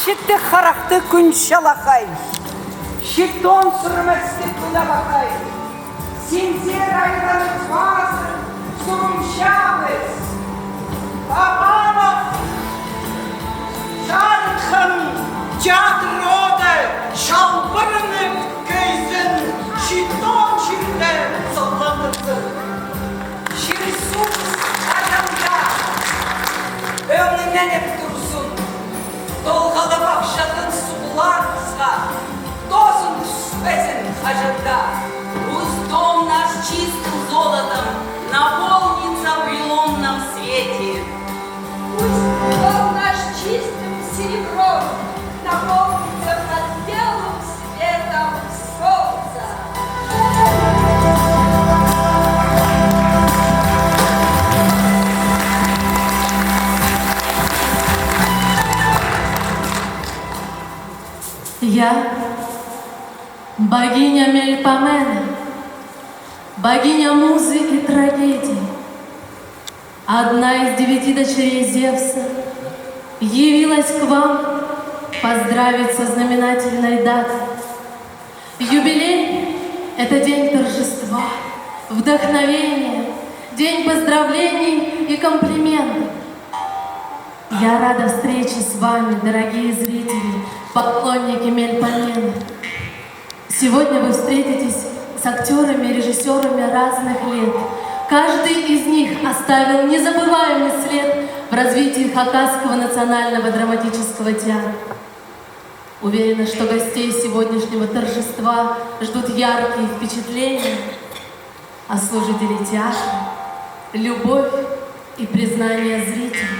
Şitte haraktı gün şalakay. Şitton sürmesti kulabakay. Sinzir aydanı fazı surumşağız. Babanov şarkın cadroda şalvarını köyzün şitton şirde sallanırdı. Şirsuz ayanda önünden hep dursun. Dolgalı bakşadın sularsa, дозун спесен хажанда. Пусть дом наш чистым золотом наполнится в лунном свете. Пусть дом наш чистым серебром наполнится под белым светом солнца. Я богиня Мельпомена, богиня музы и трагедий, одна из 9 дочерей Зевса, явилась к вам поздравить со знаменательной датой. Юбилей — это день торжества, вдохновения, день поздравлений и комплиментов. Я рада встрече с вами, дорогие зрители, поклонники Мельпомены. Сегодня вы встретитесь с актерами и режиссерами разных лет. Каждый из них оставил незабываемый след в развитии Хакасского национального драматического театра. Уверена, что гостей сегодняшнего торжества ждут яркие впечатления, а служители театра — любовь и признание зрителей.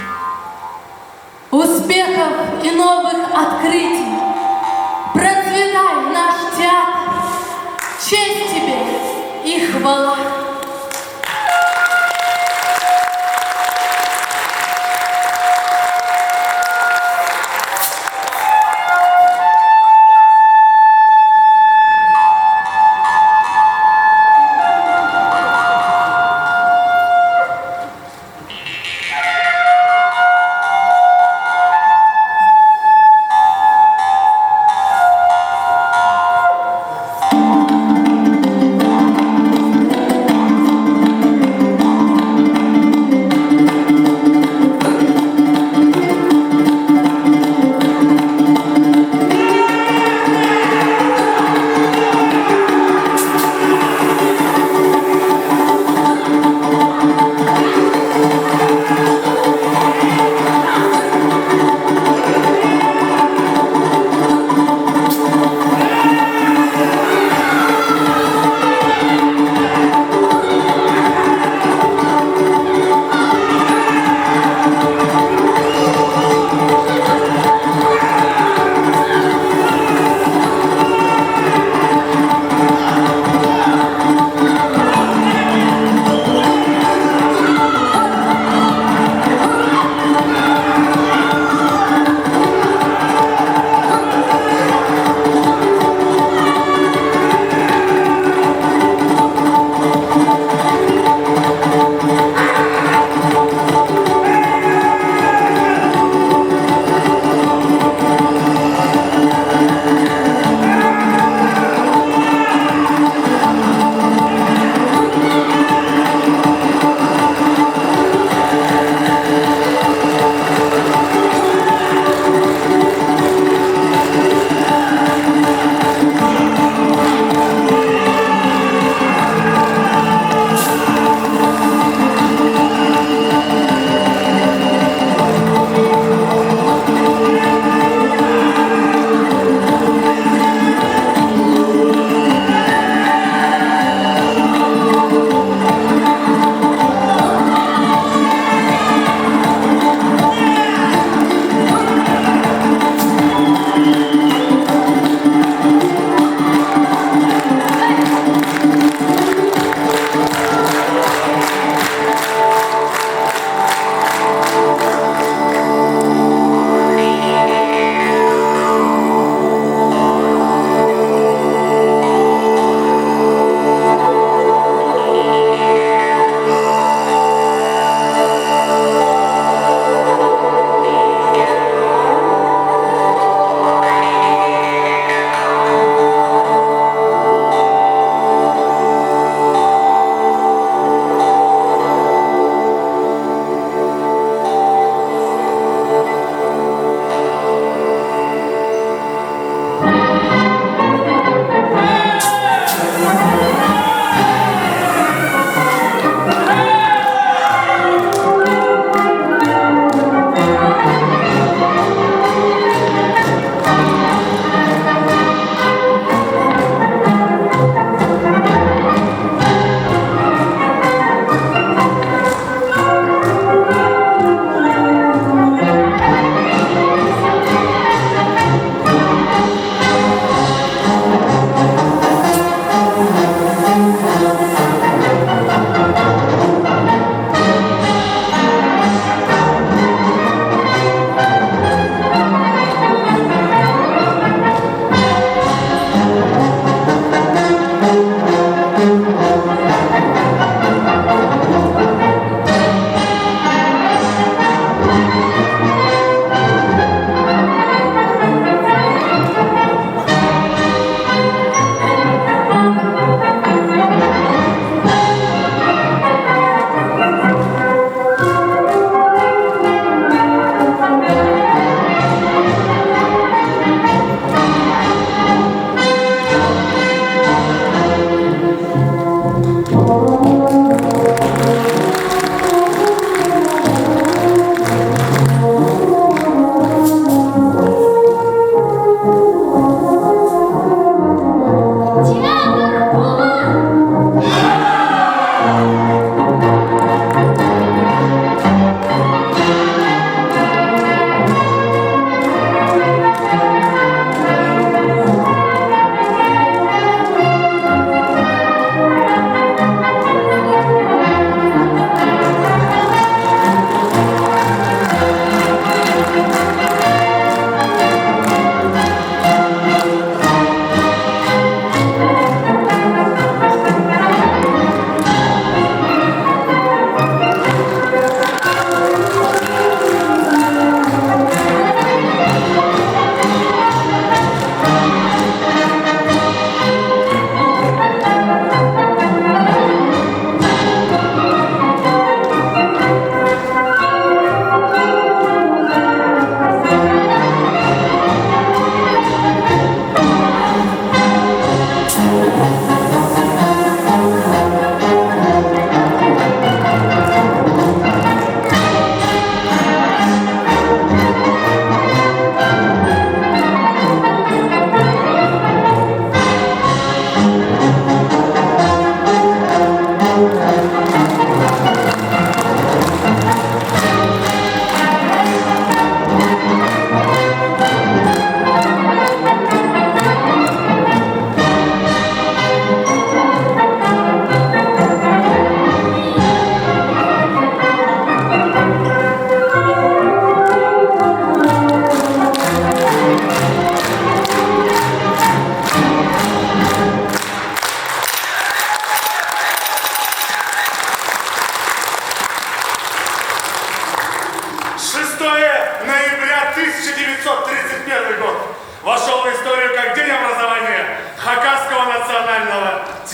Успехов и новых открытий! Процветай наш театр! Честь тебе и хвала!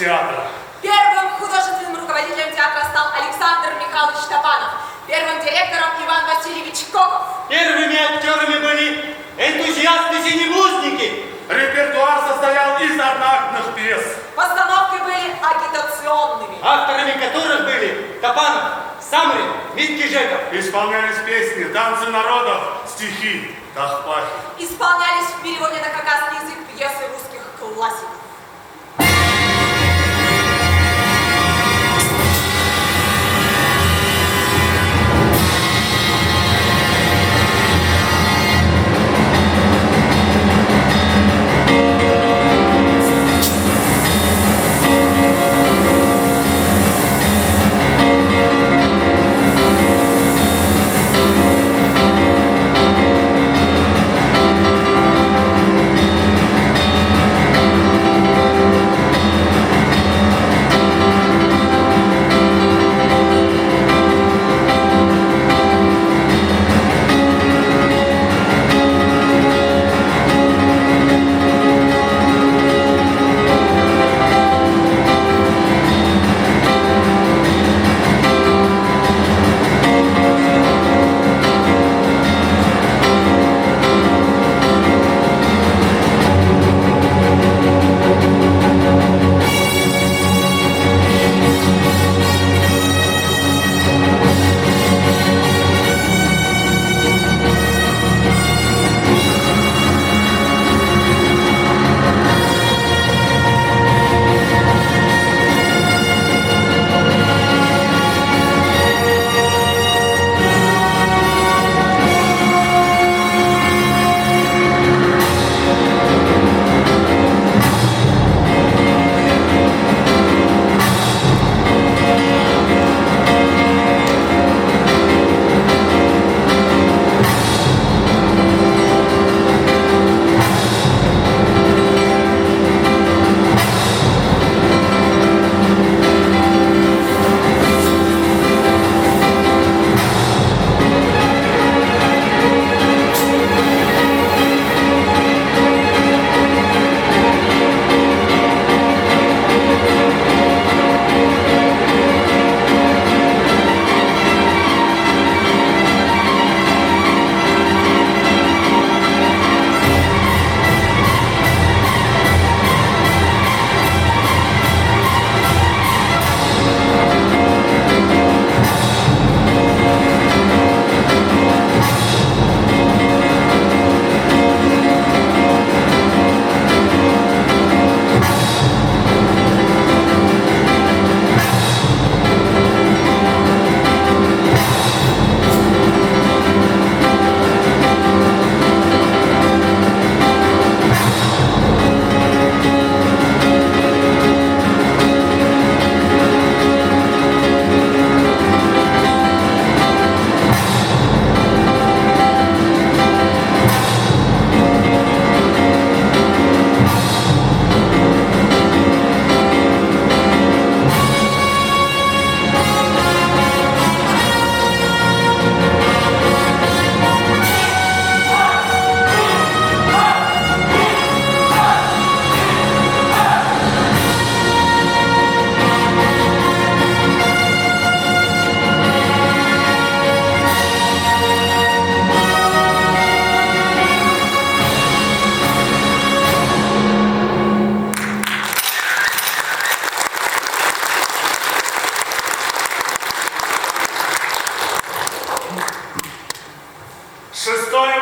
театра. Первым художественным руководителем театра стал Александр Михайлович Топанов. Первым директором Иван Васильевич Коков. Первыми актерами были энтузиасты-синеблузники. Репертуар состоял из одноактных пьес. Постановки были агитационными. Авторами которых были Топанов, Самарин, Миткижеков. Исполнялись песни, танцы народов, стихи, тахпахи. Исполнялись в переводе на хакасский язык пьесы русских классиков.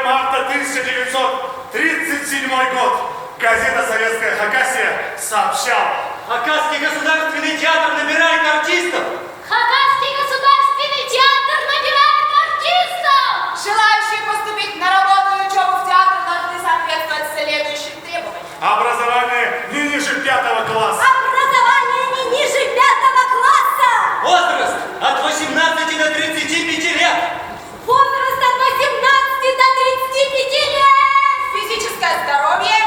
марта 1937 год. Газета «Советская Хакасия» сообщала. Хакасский государственный театр набирает артистов. Хакасский государственный театр набирает артистов. Желающие поступить на работу и учебу в театр должны соответствовать следующим требованиям. Образование не ниже 5 класса. Образование не ниже 5 класса. Возраст от 18 до 35 лет. Возраст от 18 до 35 лет. Физическое здоровье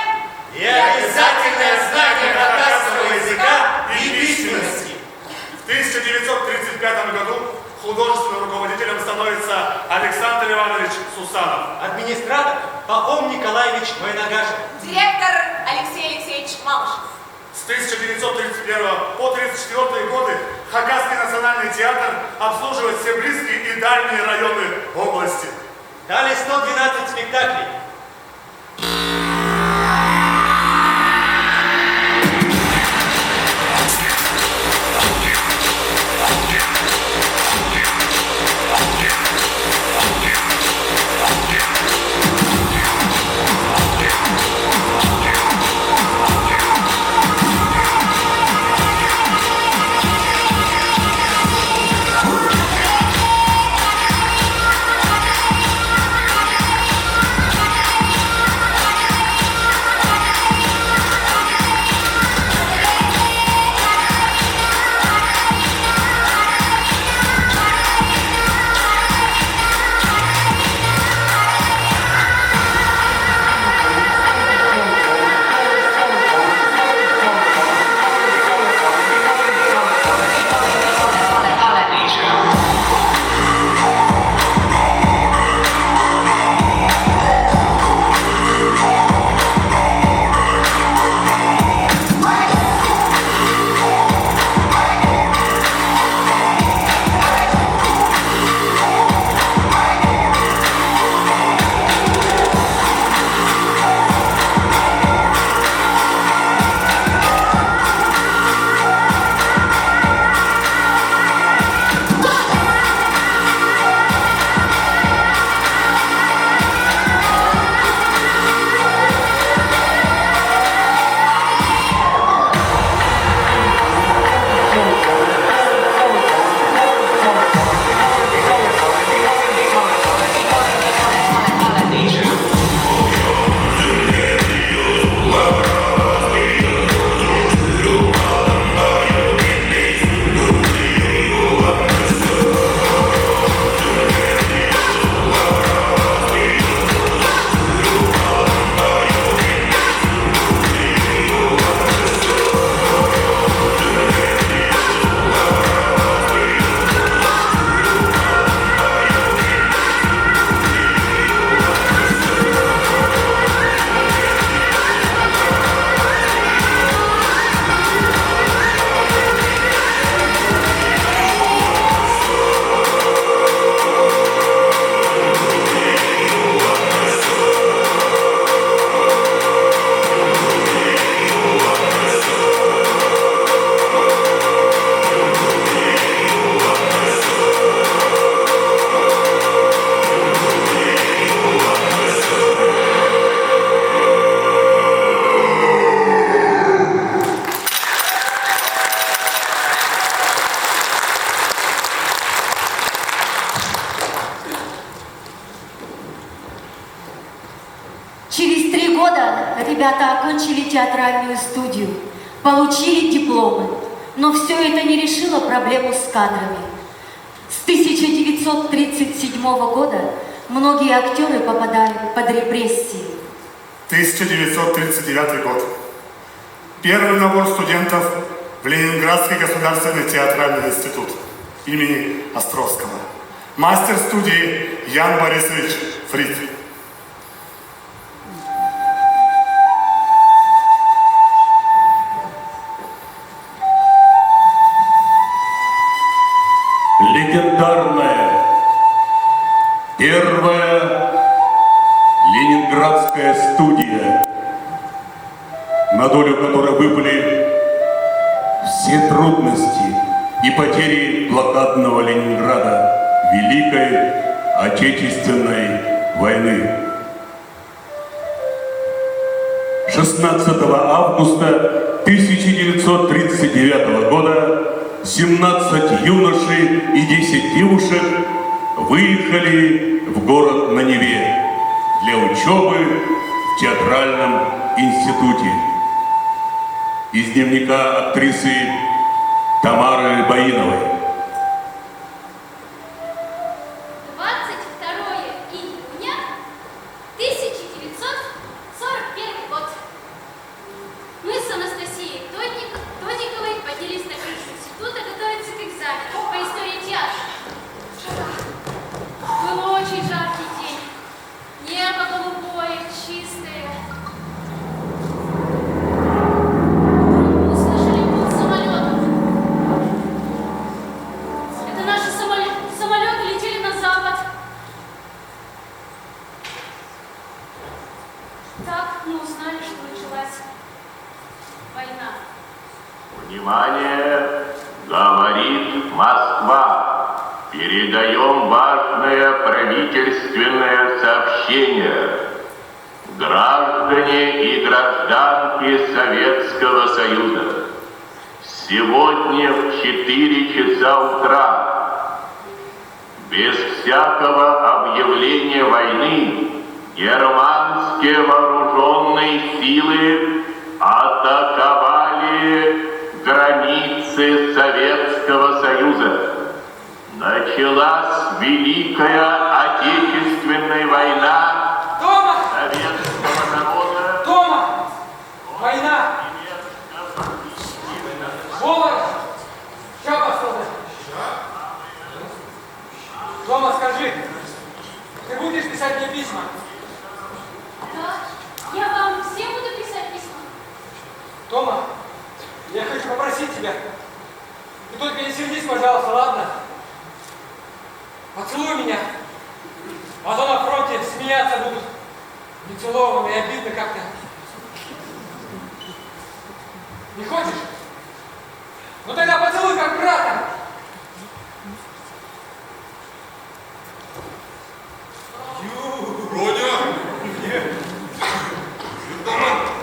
И обязательное знание хакасского языка и письменности. В 1935 году художественным руководителем становится Александр Иванович Сусанов. Администратор Пахом Николаевич Войногашев. директор Алексей Алексеевич Малышев. С 1931 по 1934 годы Хакасский национальный театр обслуживает все близкие и дальние районы области. Дали 112 спектаклей. Через 3 года ребята окончили театральную студию, получили дипломы. Но все это не решило проблему с кадрами. С 1937 года многие актеры попадали под репрессии. 1939 год. Первый набор студентов в Ленинградский государственный театральный институт имени Островского. Мастер студии Ян Борисович Фрид. Легендарная первая ленинградская студия, на долю которой выпали все трудности и потери блокадного Ленинграда Великой Отечественной войны. 16 августа 1939 года 17 юношей и 10 девушек выехали в город на Неве для учебы в театральном институте. Из дневника актрисы Тамары Баиновой. 22 июня 1941 год. Мы с Анастасией Тодиковой поднялись на крышу института готовиться к экзамену по истории театра. Был очень жаркий день. Небо голубое, чистое. мы узнали, что началась война? Внимание! Говорит Москва. Передаем важное правительственное сообщение. Граждане и гражданки Советского Союза, сегодня в 4 часа утра, без всякого объявления войны, германские вооруженные силы атаковали границы Советского Союза. Началась Великая Отечественная война Дома! советского народа. Дома! Война! Голод! Ща посмотрим. Дома, скажи, ты будешь писать мне письма? Да, я вам всем буду писать письма. Тома, я хочу попросить тебя. Ты только не сердись, пожалуйста, ладно? Поцелуй меня. А то на фронте смеяться будут. Нецелованно и обидно как-то. Не хочешь? Ну тогда поцелуй как брата.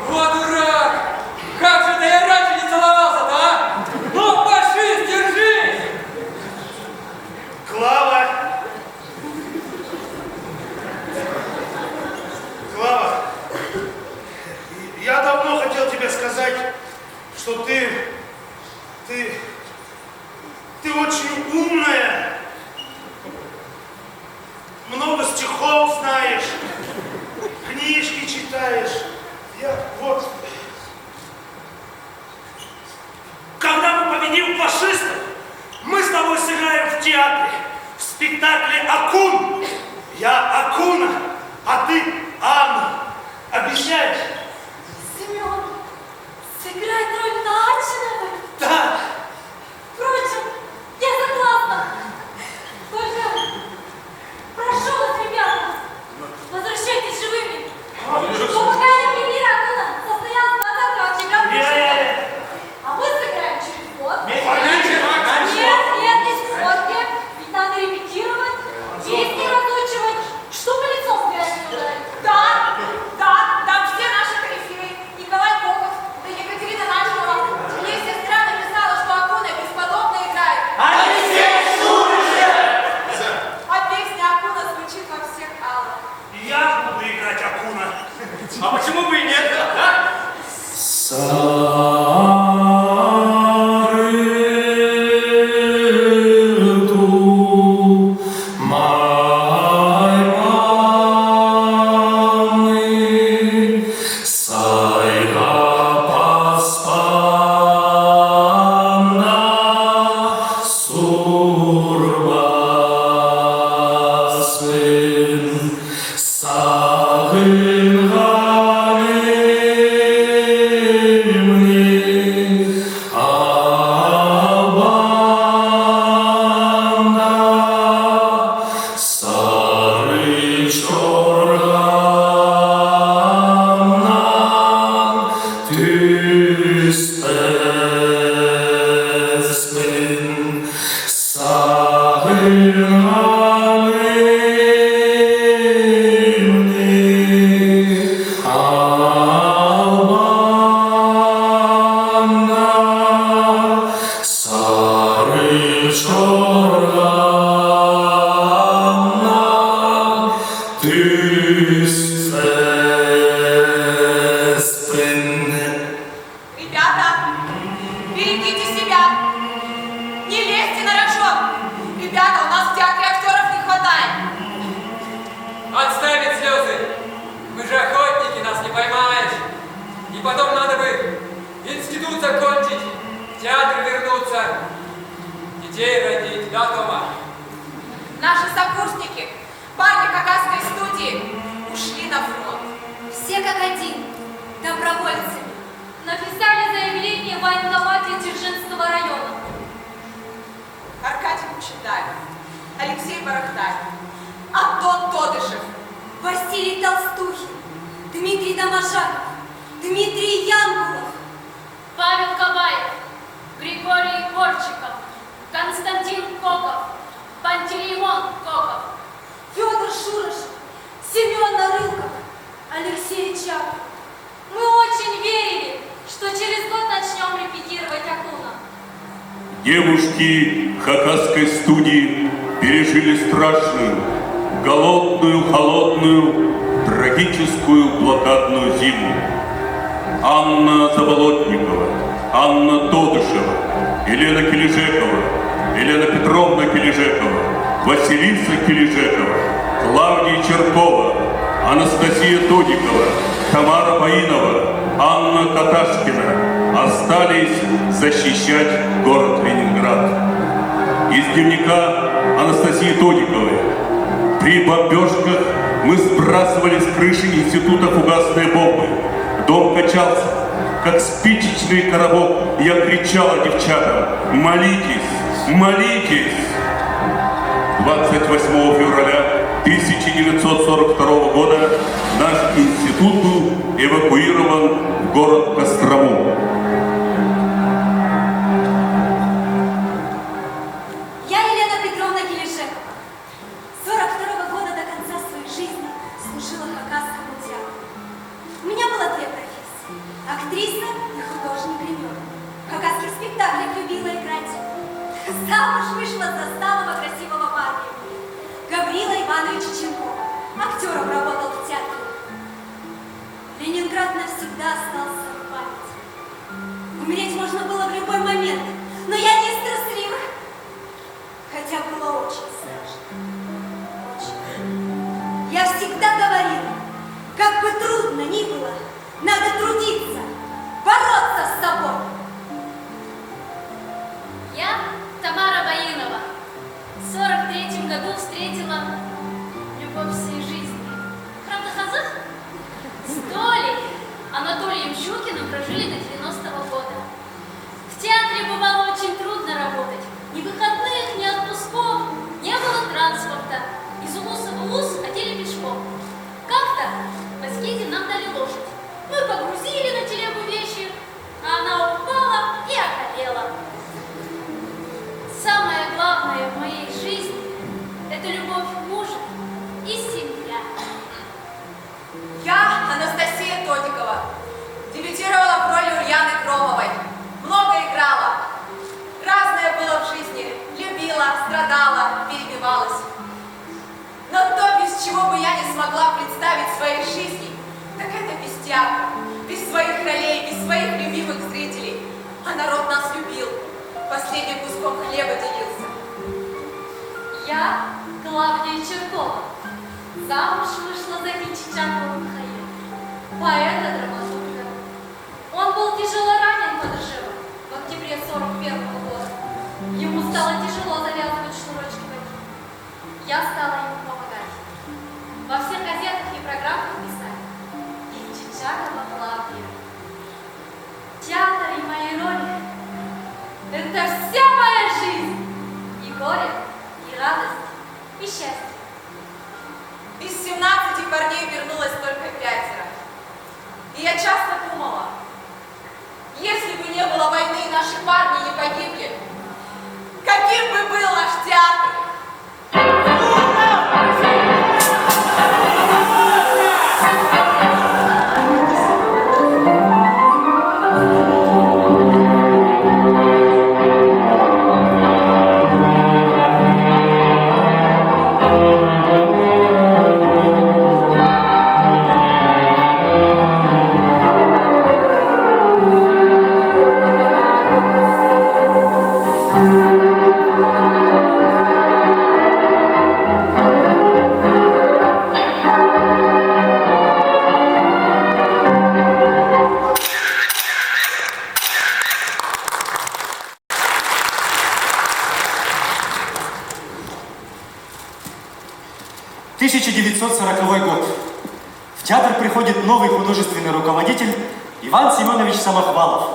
Вот дурак! Как же ты я раньше не целовался-то, а? Ну, фашист, держись! Клава! Клава! Я давно хотел тебе сказать, что ты очень умная. Много стихов знаешь, книжки читаешь. Когда мы победим фашистов, мы с тобой сыграем в театре, в спектакле «Акун». Я Акуна, а ты Анна. Обещаешь? Семен, сыграть роль Нарчиновой? Да. Впрочем, я согласна. Только прошу вас, ребята, возвращайтесь живыми. Помогая премьера Акуна состоялась 20 октября в Петербурге. А мы сыграем через год. Нет, не сходки. Ведь надо репетировать, песни разучивать, чтобы лицом в грязь не ударить. Да, там все наши корифеи. Николай Богов, да Екатерина Началова. Мне сестра написала, что Акуна бесподобно играет. А песня Акуна звучит во всех аллах. Я буду играть Акуна. А почему бы и нет, да? Ребята, берегите себя. Не лезьте на рожон. Ребята, у нас в театре актеров не хватает. Отставить слезы. Мы же охотники, нас не поймаешь. И потом надо бы институт закончить, в театр вернуться, детей родить, да, Тома? Наши сокурсники, парни Хакасской студии, ушли на фронт. Все как один, добровольцы. Написали заявление в военкомате Дзержинского района. Аркадий Кучетаев, Алексей Барахтаев, Антон Тодышев, Василий Толстухин, Дмитрий Домашаков, Дмитрий Янгулов, Павел Кабаев, Григорий Корчиков, Константин Коков, Пантелеймон Коков, Федор Шурышев, Семен Нарылков, Алексей Чапов. Мы очень верили, что через год начнем репетировать Акуна. Девушки хакасской студии пережили страшную, голодную, холодную, трагическую блокадную зиму. Анна Заболотникова, Анна Тодышева, Елена Кележекова, Елена Петровна Кележекова, Василиса Кележекова, Клавдия Черкова, Анастасия Тодикова, Тамара Баинова, Анна Каташкина остались защищать город Ленинград. Из дневника Анастасии Тодиковой. При бомбежках мы сбрасывали с крыши института фугасные бомбы. Дом качался, как спичечный коробок. Я кричала девчатам: молитесь, молитесь! 28 февраля 1942 года наш институт был эвакуирован в город Кострому. Я Елена Петровна Кележекова. С 42 года до конца своей жизни служила Хакасскому театру. У меня было две профессии – актриса и художник-гример. В хакасских спектаклях любила играть. Замуж вышла за самого красивого парня – Гаврила Ивановича Ченкова. Актером работал в театре. Ленинград навсегда остался в памяти. Умереть можно было в любой момент, но я не из трусливых. Хотя было очень страшно. Очень. Я всегда говорила, как бы трудно ни было, надо трудиться, бороться с собой. Я Тамара Баинова. В 43-м году встретила любовь всей жизни. Правда, казах? С Толей Анатолием Щукиным прожили до 90-го года. В театре бывало очень трудно работать. Ни выходных, ни отпусков, не было транспорта. Из улуса в улус ходили пешком. Как-то в Эскиде нам дали лошадь. Мы погрузили на телегу вещи, а она упала и околела. Самое главное в моей жизни – это любовь мужа и семья. Я Анастасия Тодикова. Дебютировала в роли Ульяны Громовой. Много играла. Разное было в жизни. Любила, страдала, перебивалась. Но то, без чего бы я не смогла представить своей жизни, так это без театра, без своих ролей, без своих любимых зрителей. А народ нас любил. Последним куском хлеба делился. Я Клавдия Черкова. Замуж вышла за Кичичакова Михаила, поэта-драматурга. Он был тяжело ранен под Ржевом в октябре 41-го года. Ему стало тяжело завязывать шнурочки ноги. Я стала ему помогать. Во всех газетах и программах писали: Кичичакова Клавдия. Театр и мои роли – это вся моя жизнь. И горе, и радость, и счастье. Из 17 парней вернулось только 5. И я часто думала, если бы не было войны и наши парни не погибли, каким бы был наш театр? год. В театр приходит новый художественный руководитель Иван Семенович Самохвалов.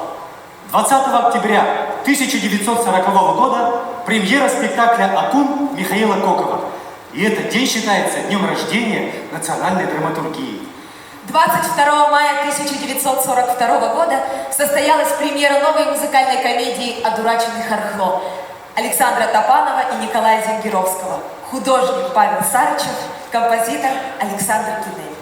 20 октября 1940 года премьера спектакля «Акун» Михаила Кокова. И этот день считается днем рождения национальной драматургии. 22 мая 1942 года состоялась премьера новой музыкальной комедии «Одураченный Хорхло» Александра Топанова и Николая Зингеровского. Художник Павел Сарычев, композитор Александр Кинель.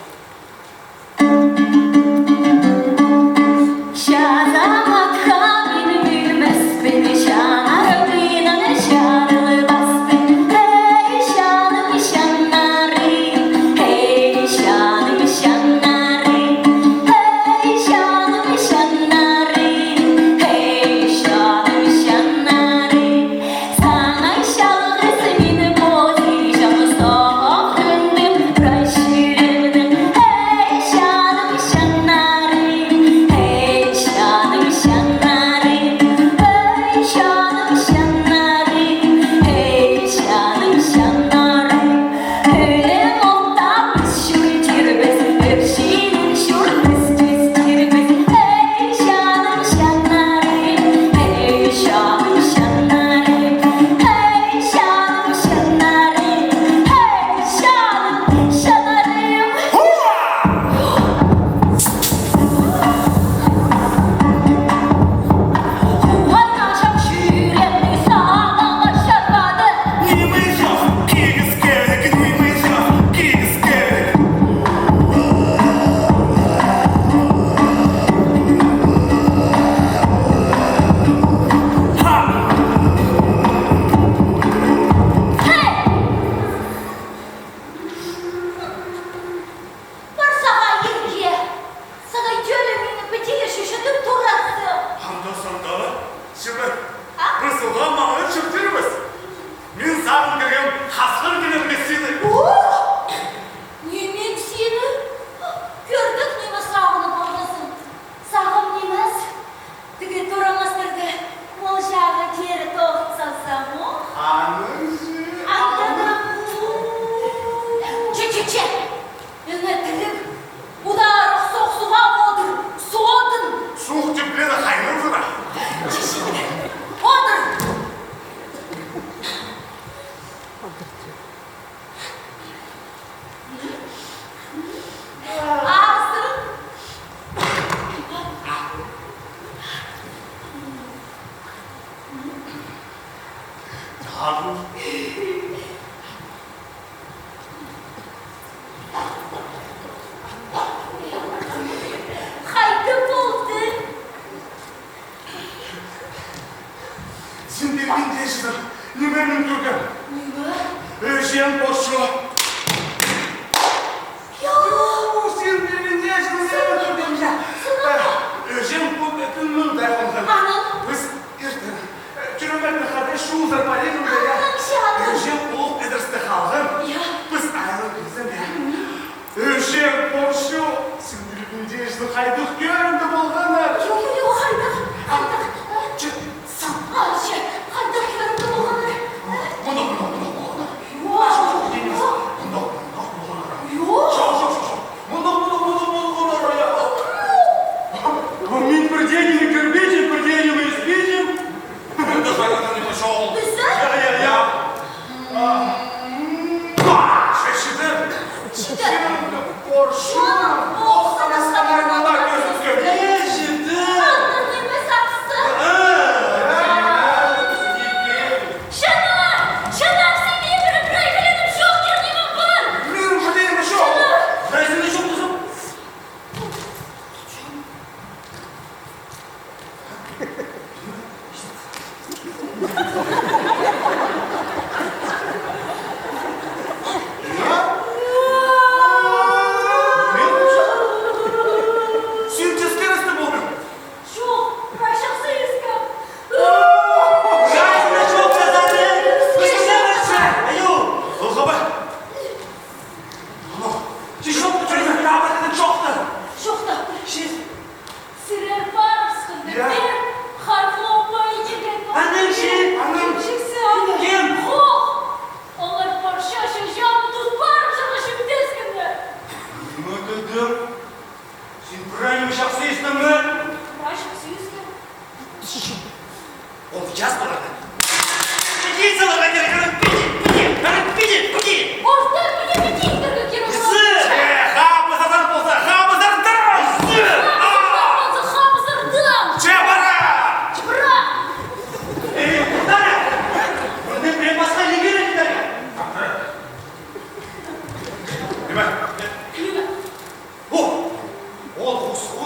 Хабыз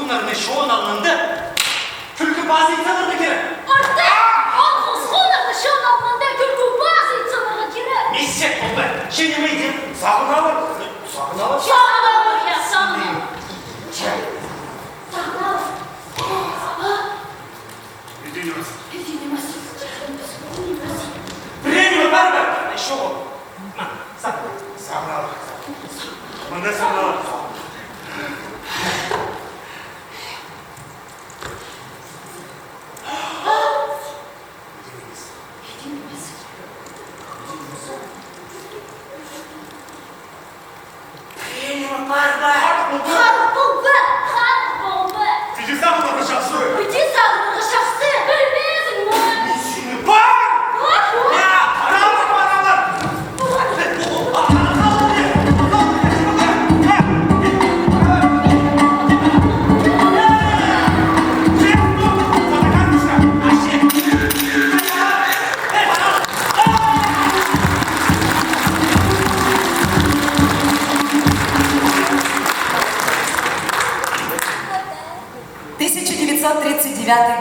хунарный шоу алынды. Күлкі позицияларды керек. Артек! Он хусхунар еще на манда күлку базыйцылығы керек. Мессек болды. Және мейден сағын алыр. Сағын алыр. Сағын алыр, я сағын алыр. Сағын алыр. Премия бар ба? Еще ғой. Сағын алыр. Мында сағын алыр.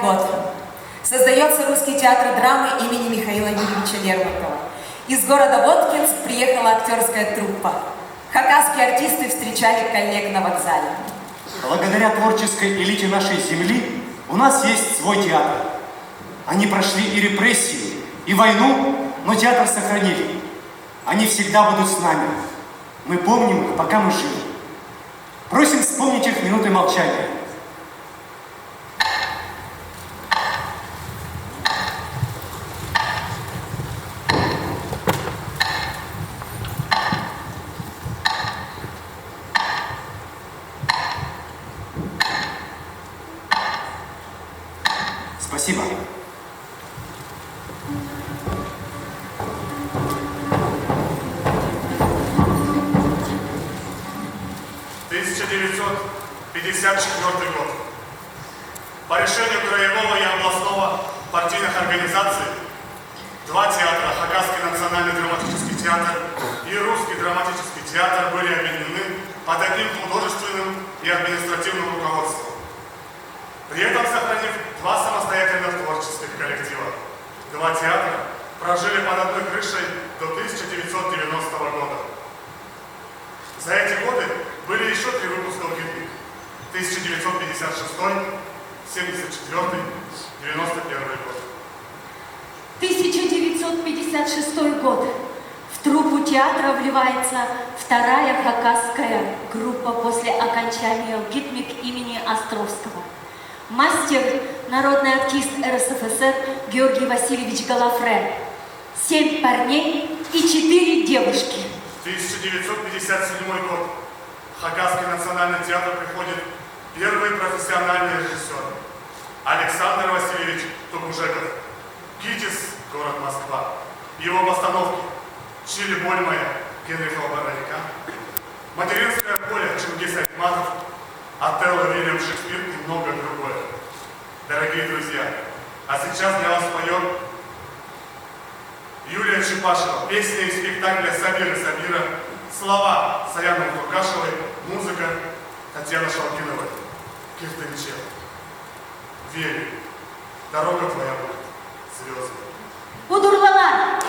Год. Создается Русский театр драмы имени Михаила Юрьевича Лермонтова. Из города Воткинск приехала актерская труппа. Хакасские артисты встречали коллег на вокзале. Благодаря творческой элите нашей земли у нас есть свой театр. Они прошли и репрессии, и войну, но театр сохранили. Они всегда будут с нами. Мы помним их, пока мы живы. Просим вспомнить их минутой молчания. Спасибо. год. По решению краевого и областного партийных организаций два театра, Хакасский национальный драматический театр и Русский драматический театр, были объединены под одним художественным и административным руководством, при этом сохранив два самостоятельных творческих коллектива. Два театра прожили под одной крышей до 1990 года. За эти годы были еще 3 выпуска «Гитмик» – 1956, 74, 91 год. 1956 год. В труппу театра вливается вторая хакасская группа после окончания «Гитмик» имени Островского. Мастер, народный артист РСФСР Георгий Васильевич Галафре. 7 парней и 4 девушки. 1957 год. В Хакасский национальный театр приходит первый профессиональный режиссер Александр Васильевич Тугужеков. ГИТИС, город Москва. Его постановки «Чили, боль моя» Генриха Бараника, «Материнское поле» Чингис Айтматов, «Отелло» Вильям Шекспир и многое другое. Дорогие друзья, а сейчас для вас поет Юлия Чепашева, песня из спектакля «Сабир и Сабира», слова Саяны Тургашевой, музыка Татьяны Шалкиновой. Киртенчев. Верю, дорога твоя будет звездной. Удурлалар!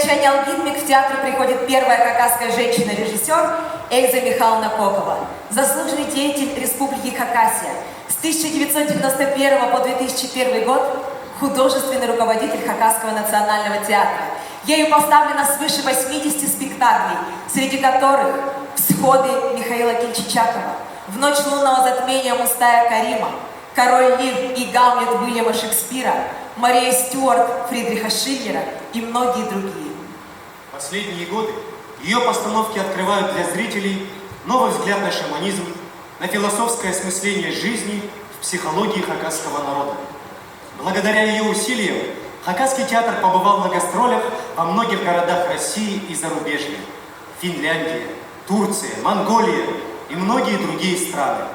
окончания алгитмик в театр приходит первая хакасская женщина-режиссер Эльза Михайловна Кокова, заслуженный деятель Республики Хакасия. С 1991 по 2001 год художественный руководитель Хакасского национального театра. Ею поставлено свыше 80 спектаклей, среди которых «Всходы» Михаила Кельчичакова, «В ночь лунного затмения» Мустая Карима, «Король Лир» и «Гамлет» Уильяма Шекспира, «Мария Стюарт» Фридриха Шиллера и многие другие. Последние годы ее постановки открывают для зрителей новый взгляд на шаманизм, на философское осмысление жизни в психологии хакасского народа. Благодаря ее усилиям Хакасский театр побывал на гастролях во многих городах России и зарубежья. Финляндия, Турция, Монголия и многие другие страны.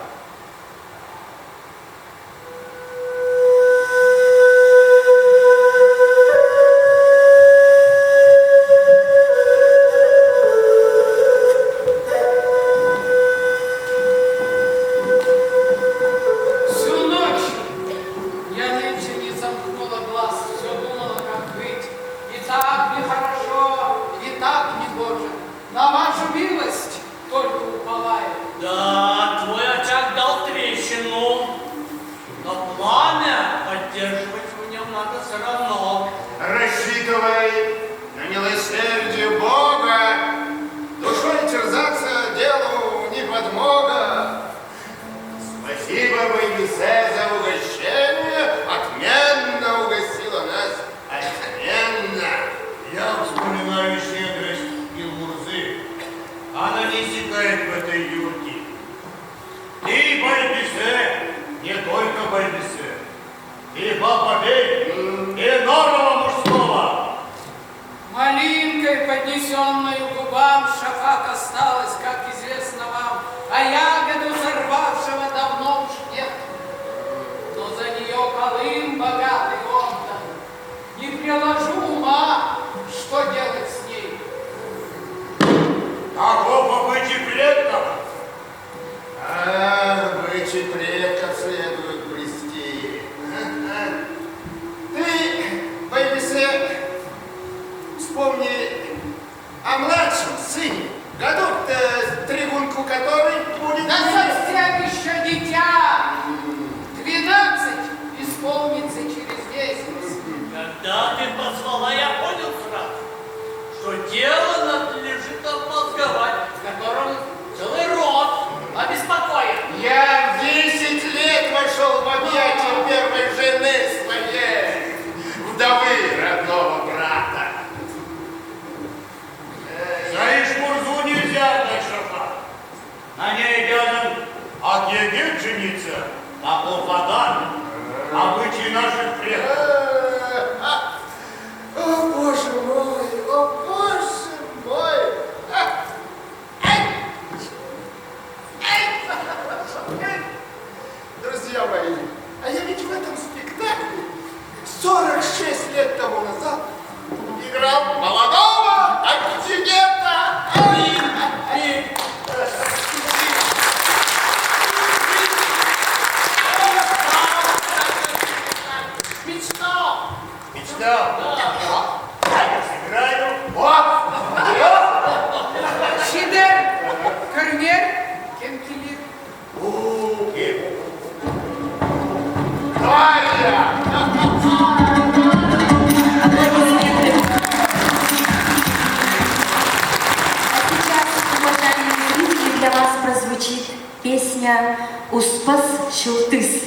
«Успас Шылтыс»,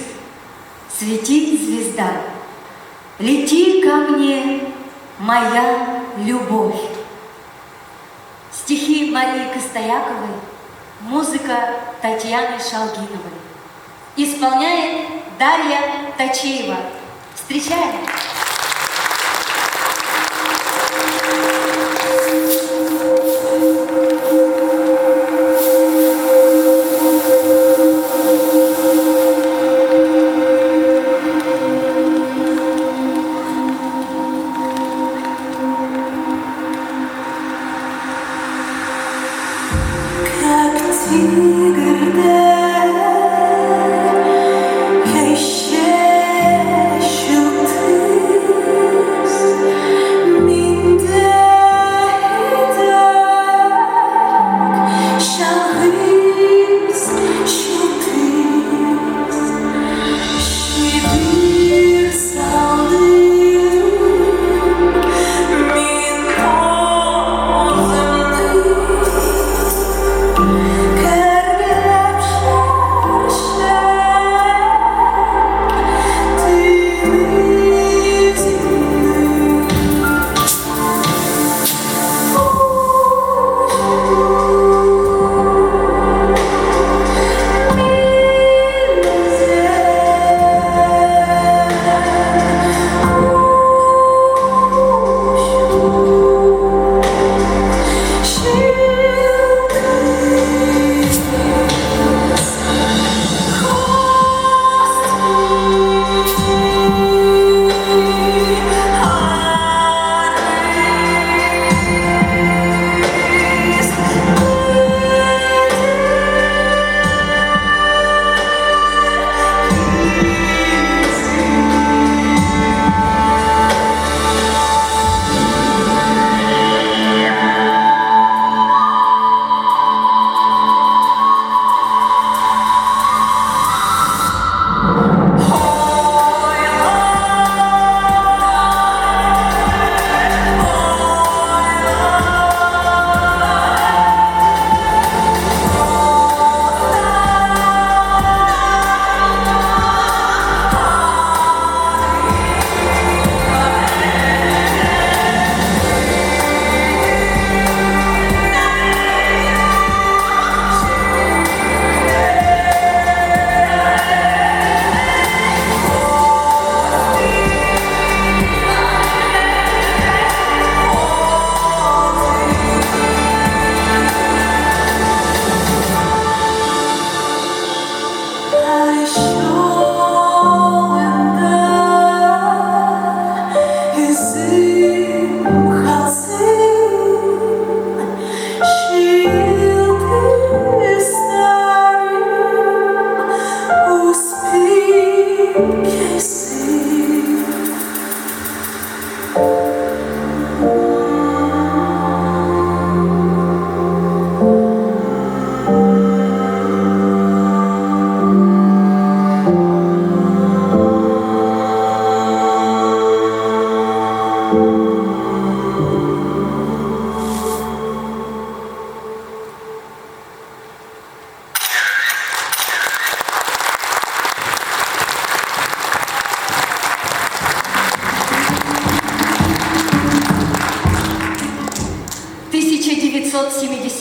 «Светит звезда», «Лети ко мне, моя любовь». Стихи Марии Костояковой, музыка Татьяны Шалгиновой. Исполняет Дарья Тачеева. Встречаем! Еще щуты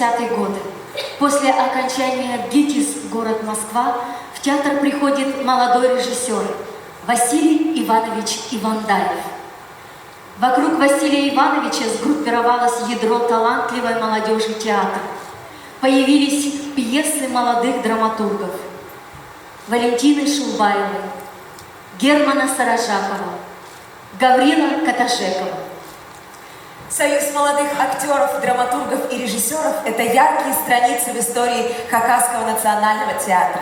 80-е годы. После окончания ГИТИС «Город Москва» в театр приходит молодой режиссер Василий Иванович Ивандаев. Вокруг Василия Ивановича сгруппировалось ядро талантливой молодежи театра. Появились пьесы молодых драматургов Валентины Шулбаевой, Германа Сарашакова, Гаврила Каташекова. Союз молодых актеров, драматургов и режиссеров – это яркие страницы в истории Хакасского национального театра.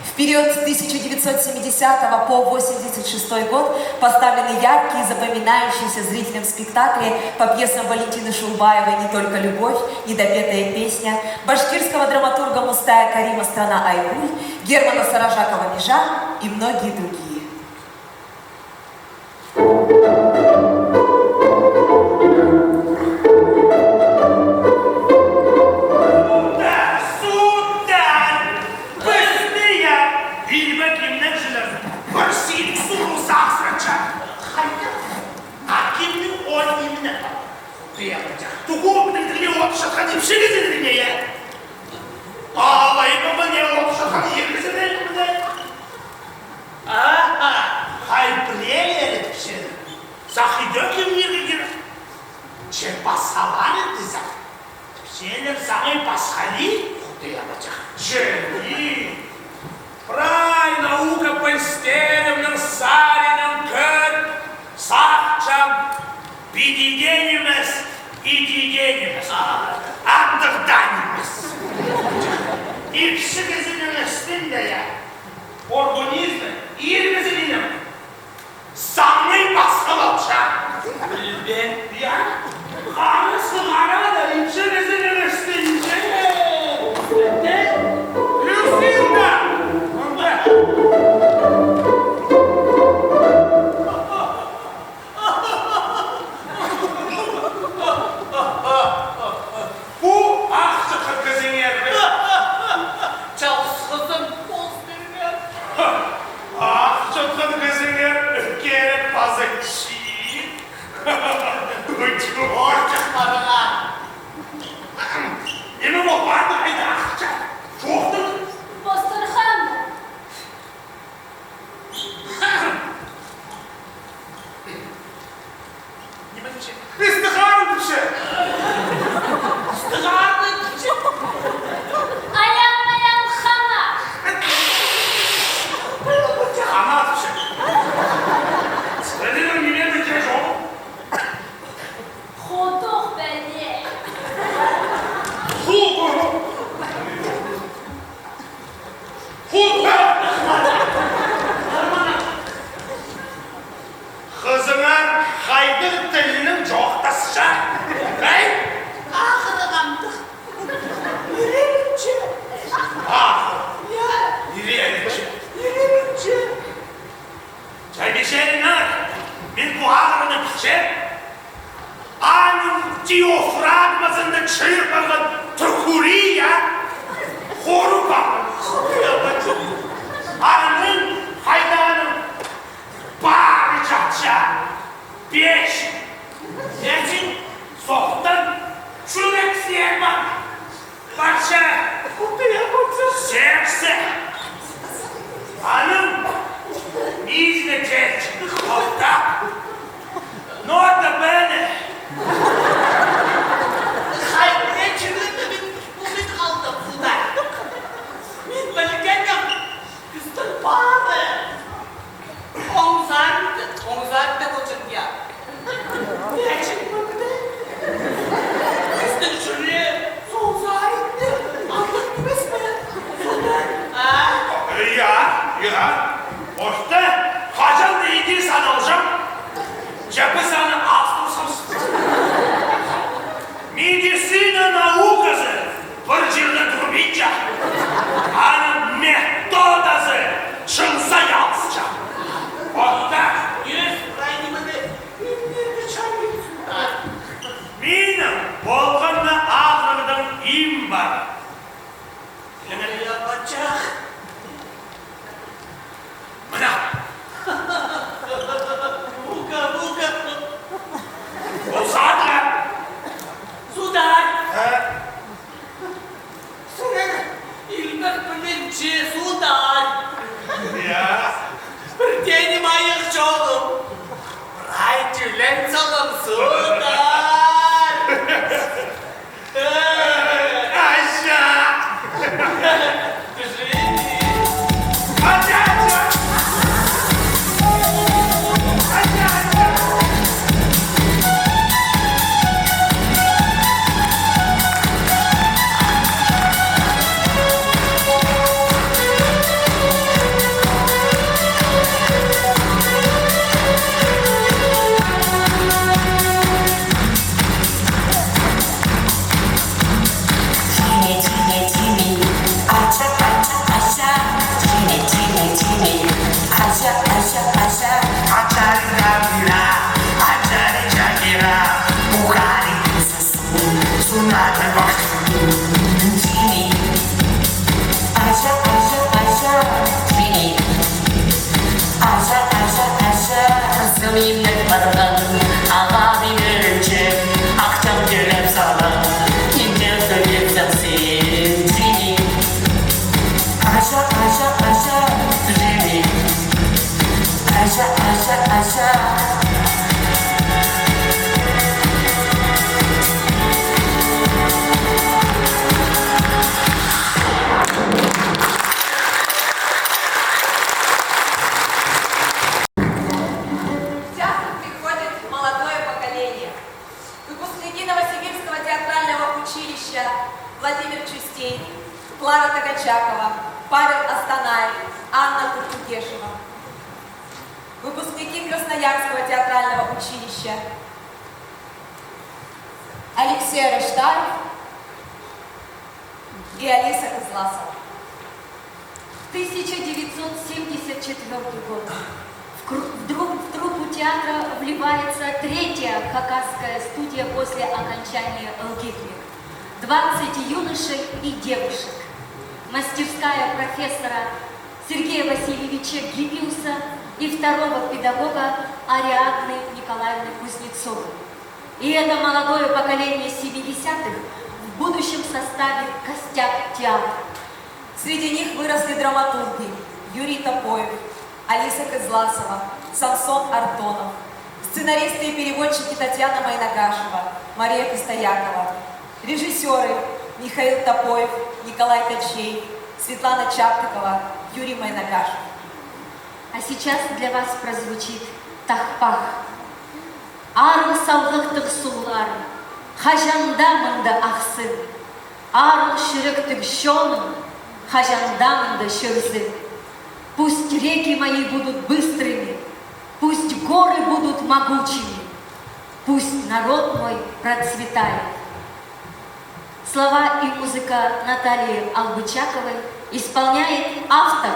В период с 1970 по 1986 год поставлены яркие, запоминающиеся зрителям спектакли по пьесам Валентины Шулбаевой «Не только любовь», «Недопетая песня», башкирского драматурга Мустая Карима «Страна Айгуль», Германа Сарашакова «Межа» и многие другие. Прай наука по стенам, саринам, кыр, сахчам, бидигенимес и дигенимес, андырданимес. İkisi gezinin üstünde ya, organizmi, İrgizinin sanmayı baskılatacak. Ben ya, kanı sığara da ikisi gezinin üstünde. Ne? Üstünde. Bu akçı kızın yeri. Çalışsızın postürünü. Akçı kızın yeri. Gerek fazla kişi. Uçuk orçaklarına. Emin ol var da haydi akçı. Çoktur. Bastırhan. İstiharlı bir şey. İstiharlı bir şey. Ayan hana. Hana bir şey. Söyledim yine bir kez o. Hodok beni. Hu. Kızına kaydır telinin çoğtası. Ne? Ahırı kandık. Yürüyünce. Ah. Yürüyünce. Yürüyünce. Çaybeşerin var. Bir buharını biçer. Anın diyofragmasında çırpılan tukuriya. Horu bakın. Anın haydanın bağrı çatça. Beş. Etin soğuktan çürek siyerman. Başa. Serse. Hanım. İzle çelçik kolda. Nota bene. Hayır, ne çürük de bu bir minnet bardan alabileceğim akşam gelip sana ince söyleyeceğim seni aşağı aşağı aşağı seni aşağı aşağı aşağı В театр приходит молодое поколение. Выпускники Новосибирского театрального училища Владимир Чустей, Клара Тагачакова, Павел Астанаев, Анна Куртугешева. Выпускники Красноярского театрального училища Алексей Раштаев и Алиса Козласова. 1974 год. В труппу театра вливается третья хакасская студия после окончания ЛГИТМИК. 20 юношей и девушек. Мастерская профессора Сергея Васильевича Гибиуса и второго педагога Ариадны Николаевны Кузнецовой. И это молодое поколение 70-х в будущем составе костяк театра. Среди них выросли драматурги Юрий Топоев, Алиса Козласова, Самсон Артонов, сценаристы и переводчики Татьяна Майнагашева, Мария Костоякова, режиссеры Михаил Топоев, Николай Кочей, Светлана Чаптыкова, Юрий Майнагашев. А сейчас для вас прозвучит Тахпах. Арын саулықтық сулары, хажандамынды ақсын, арын шүріктік шоның, хажандамынды шөзі. Пусть реки мои будут быстрыми, пусть горы будут могучими, пусть народ мой процветает. Слова и музыка Натальи Албычаковой исполняет автор.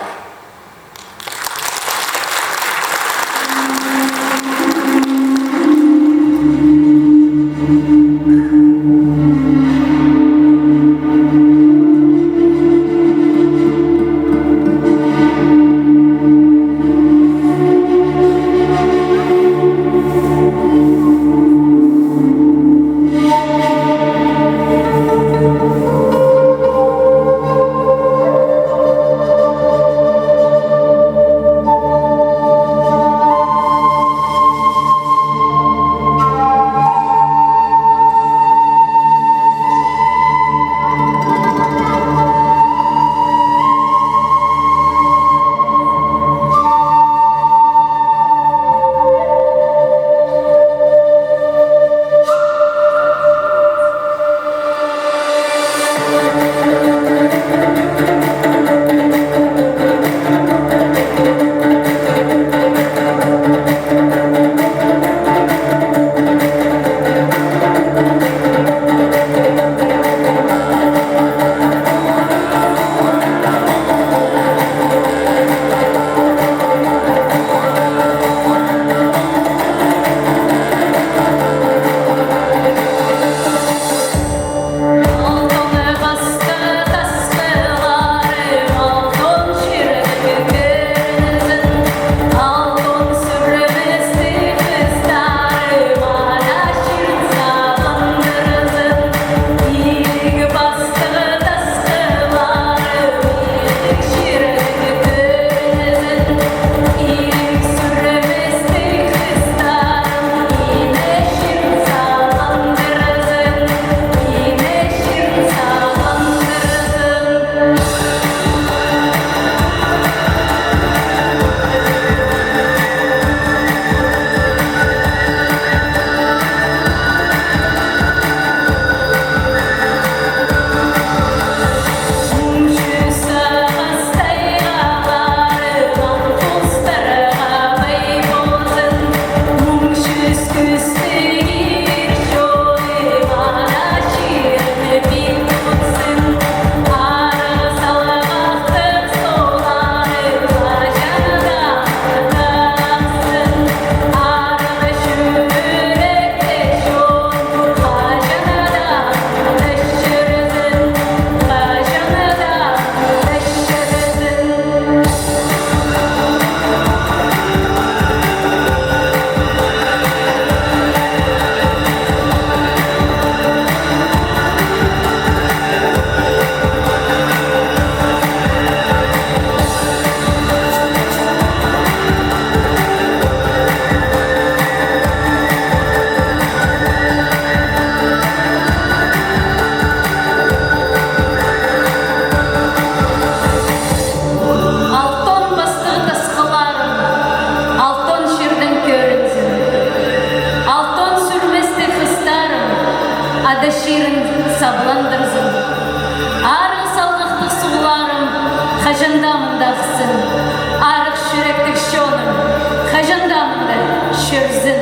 Кажандамында шөрзін.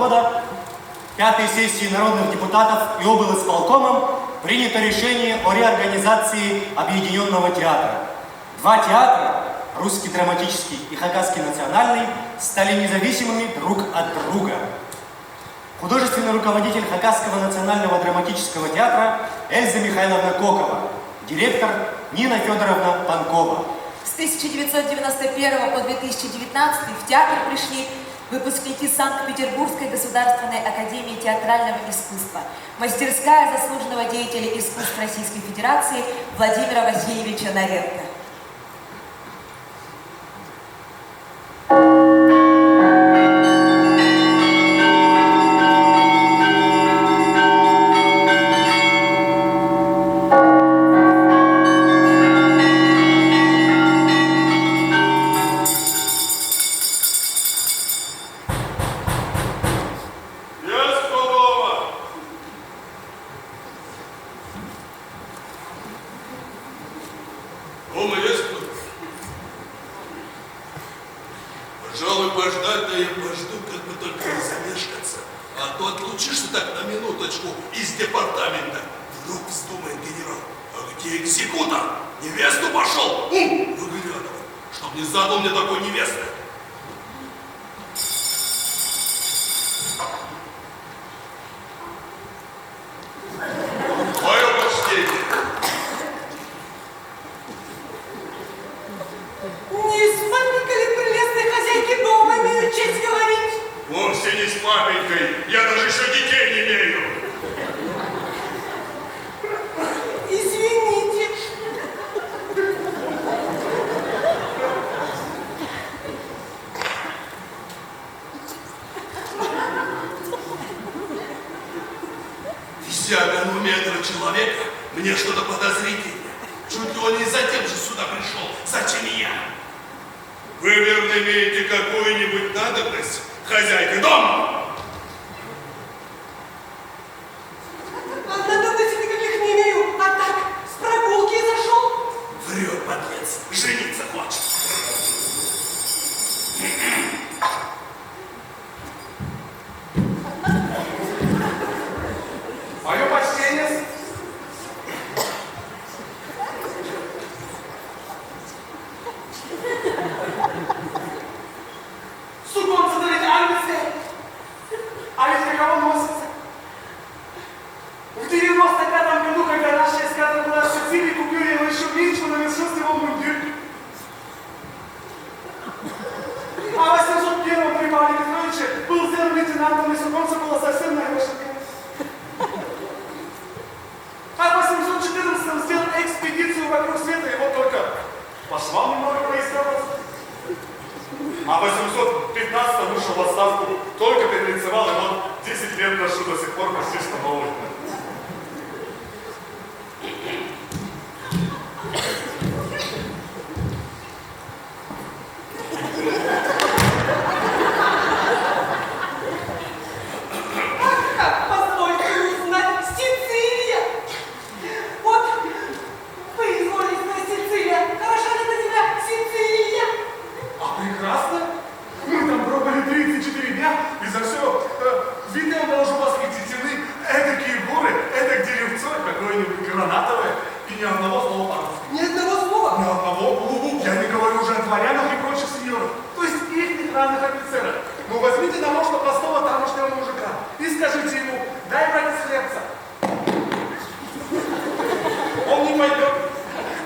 года пятой сессии народных депутатов и облисполкомом принято решение о реорганизации Объединенного театра. Два театра, Русский драматический и Хакасский национальный, стали независимыми друг от друга. Художественный руководитель Хакасского национального драматического театра Эльза Михайловна Кокова, директор Нина Федоровна Панкова. С 1991 по 2019 в театр пришли выпускники Санкт-Петербургской государственной академии театрального искусства, мастерская заслуженного деятеля искусств Российской Федерации Владимира Васильевича Новенко. Пожалуй, пождать, да я пожду, как бы только не замешкаться. А то отлучишься так на минуточку из департамента. Вдруг вздумает генерал. А где экзекутор? Невесту пошел! Выглядывай, чтоб не задал мне такой невесты. Твое почтение. Не с папенькой прелестной хозяйки дома имею честь говорить? Вовсе не с папенькой. Я даже еще детей не имею. Извините. Физиономия этого человека мне что-то подозрительное. Чуть ли он не затем же сюда пришел. Зачем я? Вы, верно, имеете какую-нибудь надобность, хозяйка дома? Надобностей никаких не имею, а так, с прогулки зашел. Врет, подлец, жениться хочет. Мое почтение. Судом задали Альбице. А ведь каково носится? В 95-м году, когда наша эскадра была в Сицилии, купил я его еще меньше, но навершил с него мундир. А в 801-м при Павле Петровиче был первым лейтенантом, и судомца было совсем на грошенке. А в 814-м сделал экспедицию вокруг света, и вот только пошла немного поискалась. А в 815-м вышел в отставку, только перелицевал, и вот 10 лет ношу до сих пор почти что новый. Позвольте узнать, Сицилия! Вот, вы изволите на Сицилия. Хороша ли для тебя Сицилия? А прекрасно! Мы там пробыли 34 дня, и за все видео должны восхитительны. Эдакие горы, эдак деревцо, какое-нибудь гранатовое, и ни одного слова по-русски. Ни одного слова? Ни одного. Я не говорю уже о дворянах и прочих сеньорах, то есть их ранних офицерах. Ну возьмите на ложку простого тамошнего мужика и скажите ему: дай, братец, хлебца. Он не пойдет.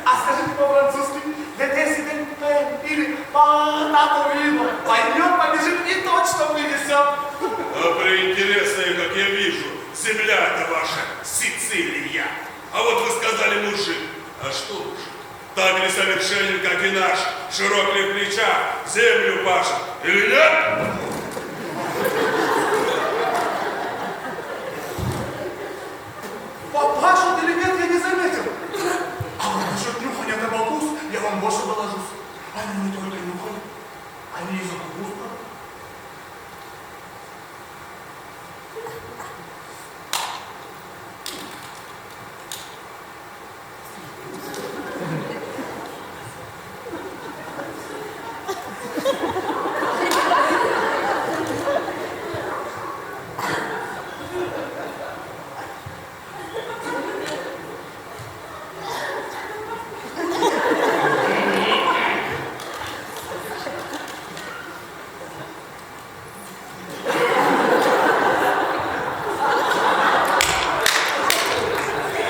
А скажите по-французски: «Детесиден пен» или «Пататовино». Пойдет, побежит и точно вынесет. А преинтересная, как я вижу, земля-то ваша Сицилия. А вот вы сказали мужик. А что мужик? Так несовершенен, как и наш, широкий в плечах, землю пашет. Или нет? Попашет или нет, я не заметил. А вот насчет нюхания табакус я вам больше доложусь. Они не только нюхали, они и за кукус.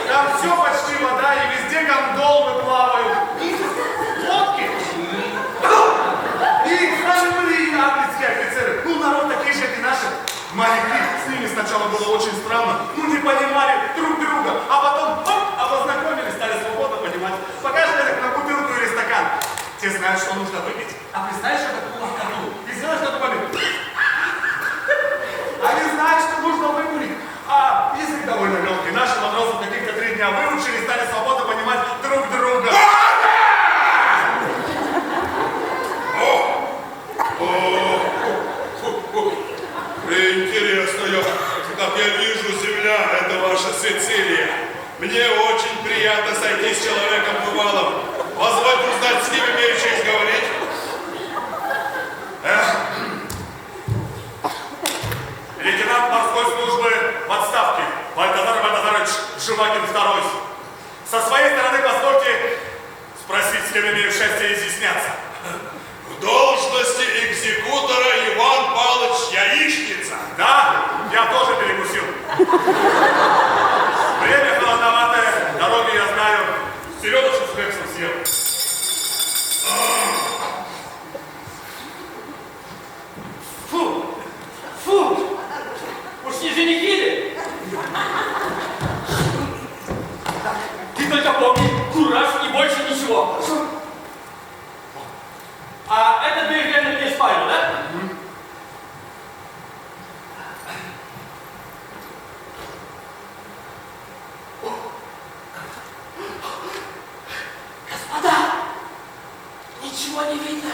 Там все почти вода, и везде гондолы плавают. Лодки. И с нами были и английские офицеры. Ну, народ такие же, как и наши. Моряки. С ними сначала было очень странно. Ну, не понимали друг друга. А потом, оп, познакомились, стали свободно понимать. Покажешь на бутылку или стакан. Те знают, что нужно выпить. А представляешь, что такое лохоту? И сделаешь что такое? Они знают, что нужно выкурить. А язык довольно легкий. Наши матросы каких-то 3 дня выучили и стали свободно понимать друг друга. Интересно, как я вижу, земля — это ваша Сицилия. Мне очень приятно сойти с человеком бывалым. Позвольте узнать, с кем имею честь говорить. Лейтенант морской службы в отставке Бальтазар Бальтазарович Живакин II. Со своей стороны позвольте спросить, с кем имею счастье изъясняться. В должности экзекутора Иван Павлович Яичница. Да, я тоже перекусил. Время холодноватое, дороги я знаю. Селедочку с хлебцем съел. Фу! Фу! Уж не женихи ли? Ты только помни, кураж и больше ничего. А это ты реально не спалил, да? Господа, ничего не видно.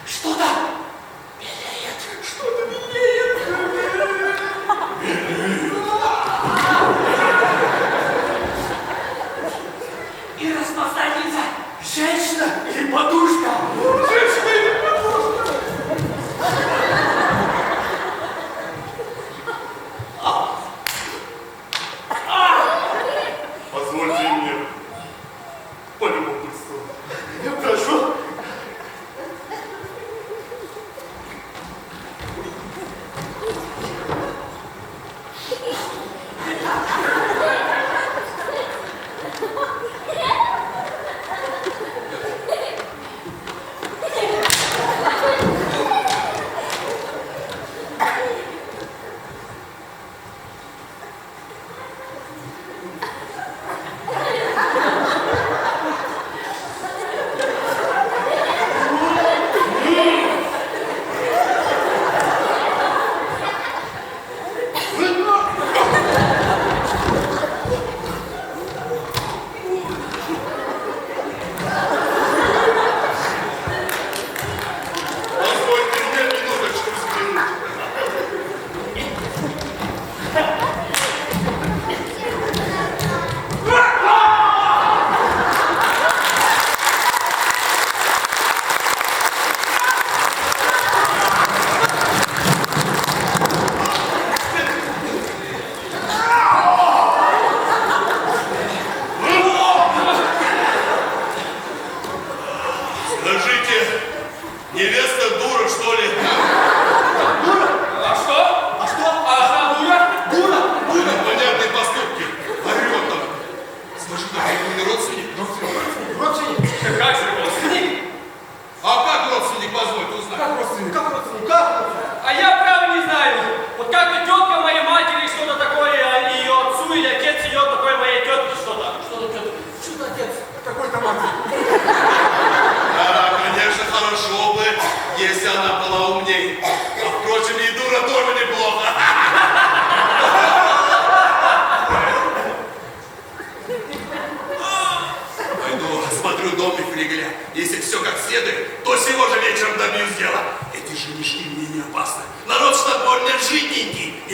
Что-то белеет. Что-то белеет. И распространится женщина или подушка. Женщина или подушка. Позвольте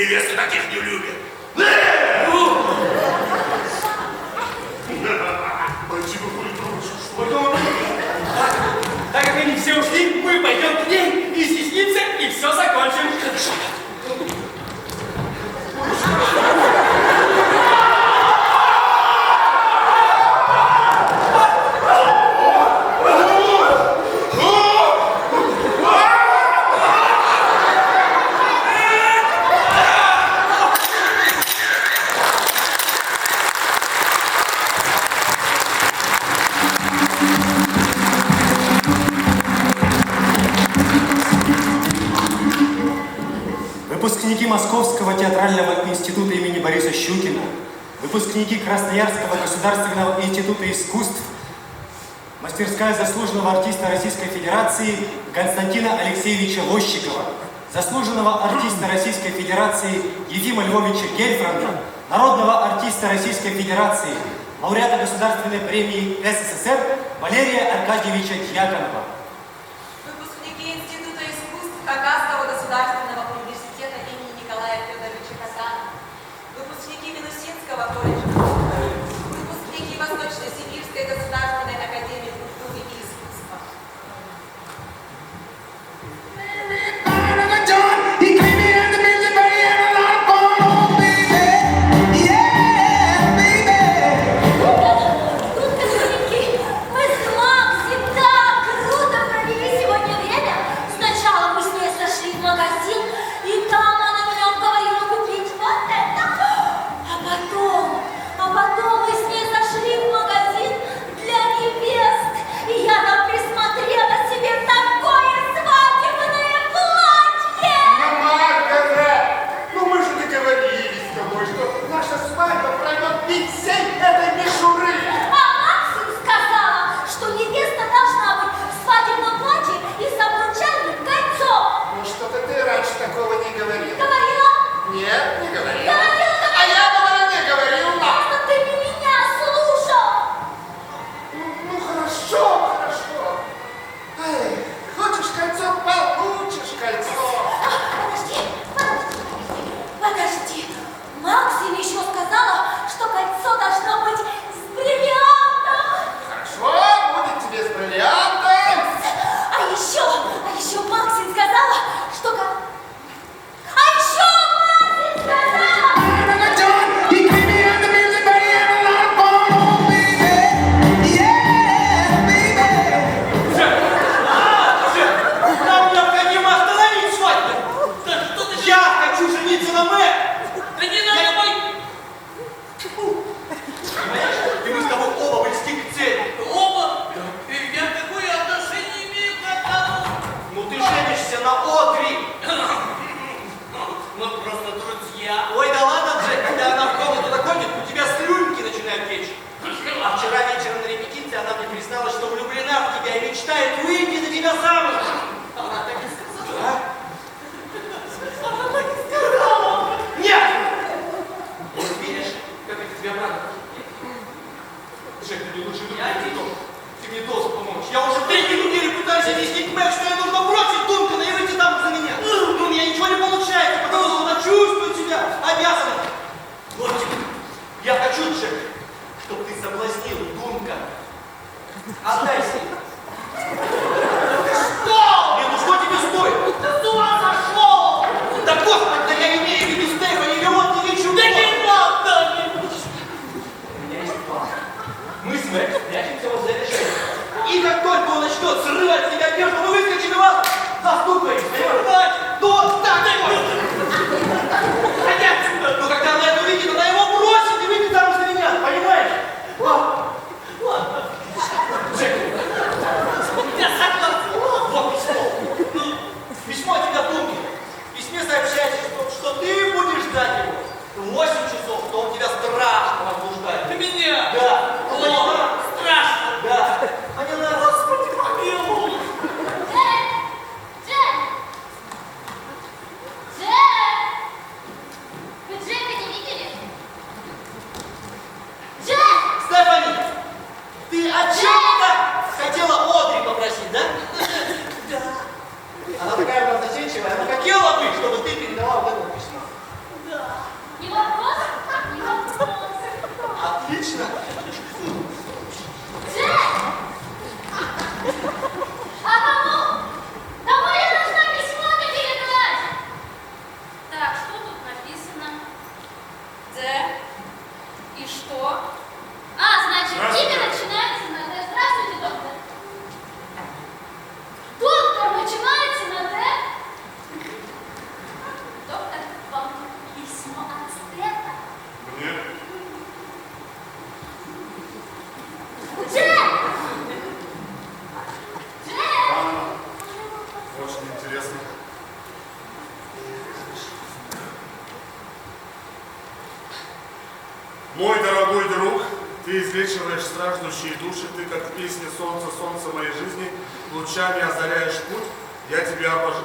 Невесты таких не любят. Почему вы дружишь? Так как они все ушли, мы пойдем к ней и стеснимся, и все закончим. Выпускники Московского театрального института имени Бориса Щукина, выпускники Красноярского государственного института искусств, мастерская заслуженного артиста Российской Федерации Константина Алексеевича Лощикова, заслуженного артиста Российской Федерации Ефима Львовича Гельфранда, народного артиста Российской Федерации, лауреата Государственной премии СССР Валерия Аркадьевича Дьяконова. Выпускники Института искусств Хакасского государственного университета имени Николая Федоровича Хасана, выпускники Минусинского колледжа, выпускники Восточно-Сибирской государственной академии культуры и искусства. Мы с Максим так круто провели сегодня время. Сначала мы с ней зашли в магазин, и там она меня уговорила купить вот это. А потом мы с ней зашли в магазин для невест, и я там присмотрела себе такое свадебное платье. Маргаret, ну мы же договорились с тобой, что наша свадьба пройдет без всей этой мишуры. А Максим сказала, что невеста должна быть в свадебном платье и с обручальным кольцом. Ну что-то ты раньше такого не говорила. Говорила? Нет, не говорила. Говорила. А я говорю, не говорила. Просто ты не меня слушал. Ну хорошо. Эй, хочешь кольцо, получишь кольцо. Подожди. Максим еще сказала, что кольцо должно быть с бриллиантом. Хорошо, будет тебе с бриллиантом. А еще Максим сказала, что... А еще Максим сказала... Нам необходимо остановить свадьбу. Да что ты? Я хочу жениться на Мэг. Да не надо, понимаешь? И мы с тобой оба близки к цели. Оба? Я какое отношение имею к этому? Ну ты женишься на Одри. Мы просто друзья. Ой, да ладно, Джек, когда она в комнату заходит, у тебя слюнки начинают течь. А вчера вечером на репетиции она мне призналась, что влюблена в тебя и мечтает выйти за тебя замуж. Она так и сказала. Она так и сказала. Нет! Вот видишь, как это тебя радует? Джек, ты мне лучше ты мне должен помочь. Я уже 3 недели пытаюсь объяснить Мэг, что ей нужно бросить Дункана и выйти замуж за меня. Но у меня ничего не получается, потому что она чувствует себя обязанной. Вот, я хочу, Джек, чтобы ты соблазнил Дункана. Отдайся. Что? Нет, ну что тебе стоит? Ты с ума сошел! Да господи, да я имею в виду Стефани, или вот не ничего. Да не надо! У меня есть план. Мы с Мэг спрячемся возле этой шеи. И как только он начнет срывать с себя одежду, мы выскочим и вас застукаем. Понимаешь? Ну, так, хотя, но когда она это увидит, она его бросит и выйдет замуж за меня. Понимаешь? Ладно. Джек, я согласен. Вот письмо. Письмо от тебя, Дунки. В письме сообщается, что ты будешь ждать его 8 часов, что он тебя страшно возбуждает. Ты меня? Да. О, страшно. Да. А не надо. Господи, помилуй. Вы Джека не видели? Стефани, ты о чем-то хотела Одри попросить, да? Да. Она такая застенчивая, она хотела бы, чтобы ты передала вот это письмо. И что? А, значит, имя начинается на Д. Здравствуйте, доктор. Доктор начинается на Д. Доктор, вам письмо от Стефа. Мне? Джек! Очень интересно. Мой дорогой друг, ты излечиваешь страждущие души, ты как в песне «Солнце, солнце моей жизни», лучами озаряешь путь, я тебя обожаю.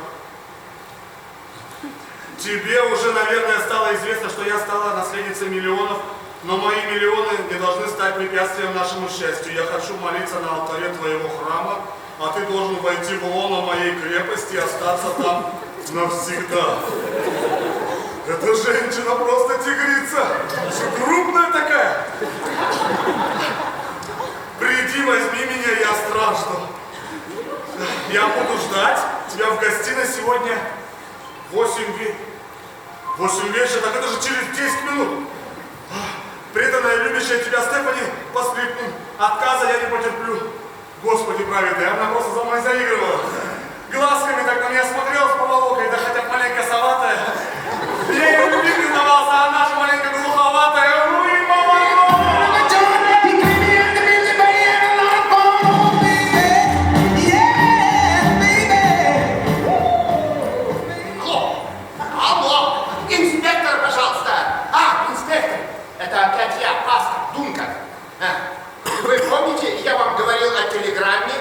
Тебе уже, наверное, стало известно, что я стала наследницей миллионов, но мои миллионы не должны стать препятствием нашему счастью. Я хочу молиться на алтаре твоего храма, а ты должен войти в лоно моей крепости и остаться там навсегда. Эта женщина просто тигрица, крупная такая. Приди, возьми меня, я стражду. Я буду ждать тебя в гостиной сегодня 8 вечера, так это же через 10 минут. Преданная, любящая тебя Стефани поспит. Отказа я не потерплю. Господи праведный, она просто за мной заигрывала. Глазками так на меня смотрела с поволокой, да хотя маленько соватая. Я ее любви признавался, а она же маленько глуховатая. Ну и мама. Алло, инспектор, пожалуйста. Инспектор, это опять я, пастор Дункан. Вы помните, я вам говорил о телеграмме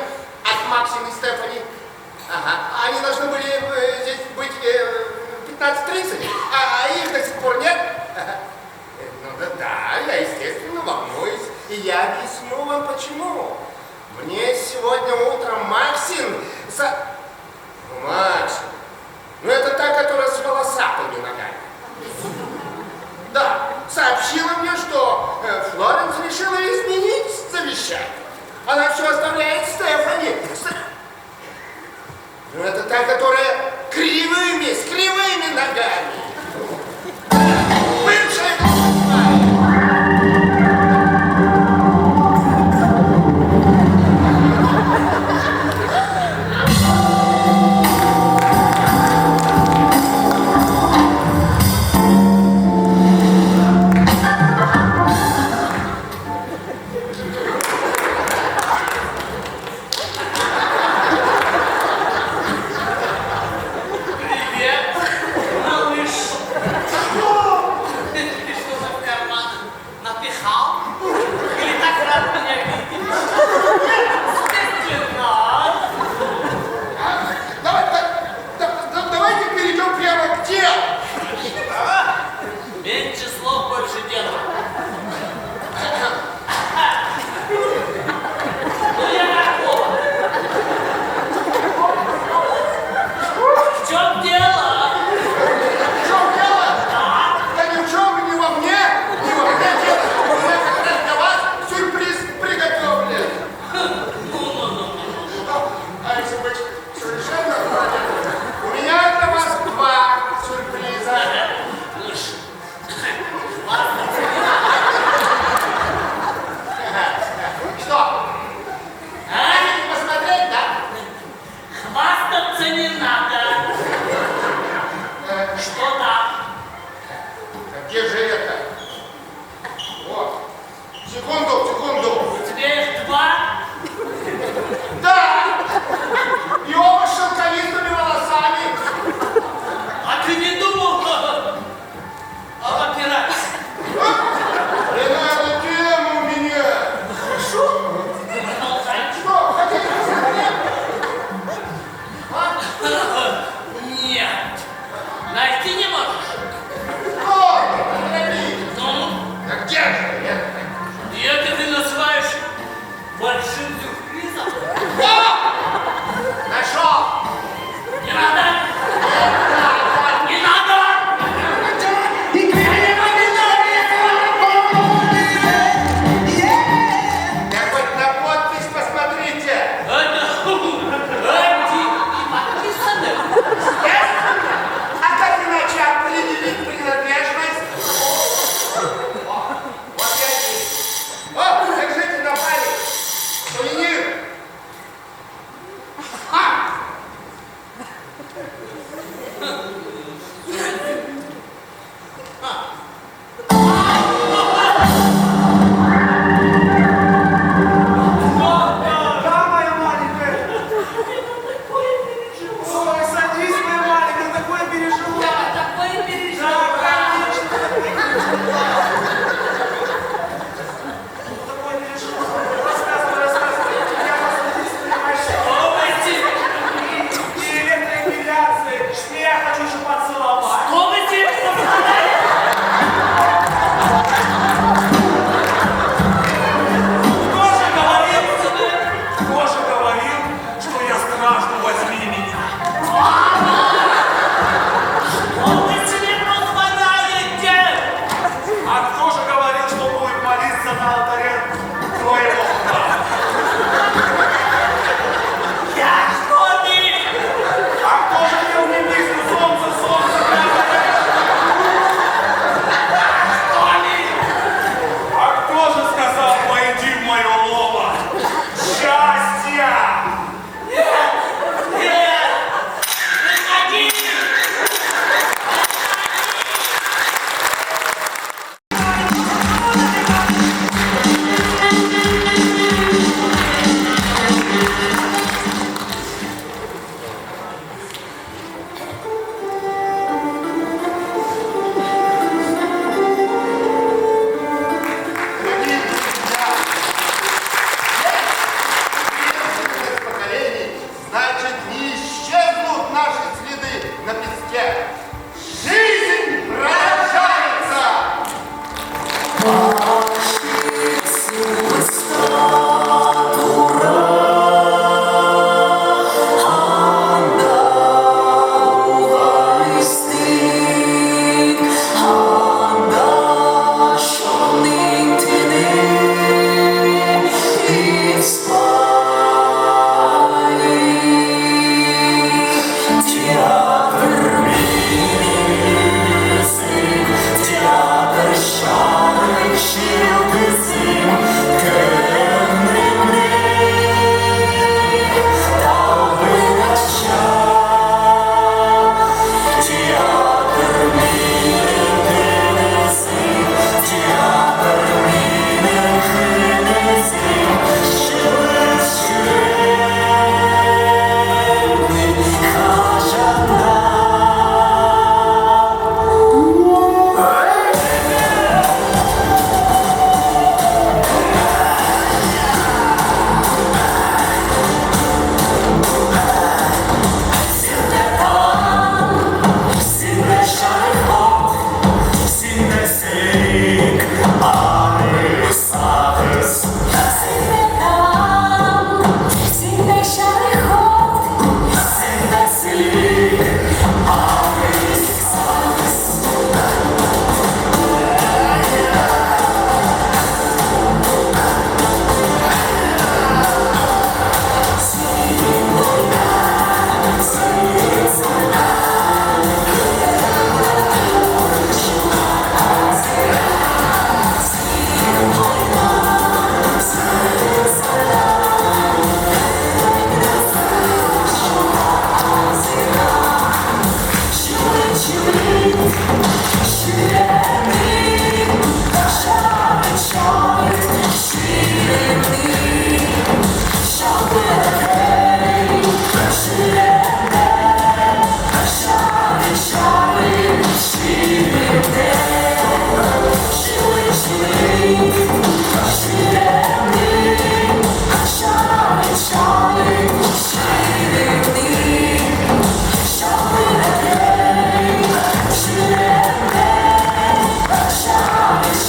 от Максима и Стефани? Ага, они должны были здесь быть 15:30, а их до сих пор нет. Ну да, я, естественно, волнуюсь, и я объясню вам почему. Мне сегодня утром Максим Максим? Ну это та, которая с волосатыми ногами. Да, сообщила мне, что Флоренс решила изменить завещание. Она все оставляет Стефани. Ну это та, которая с кривыми ногами. Бывшая приготовил.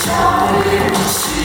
Shall we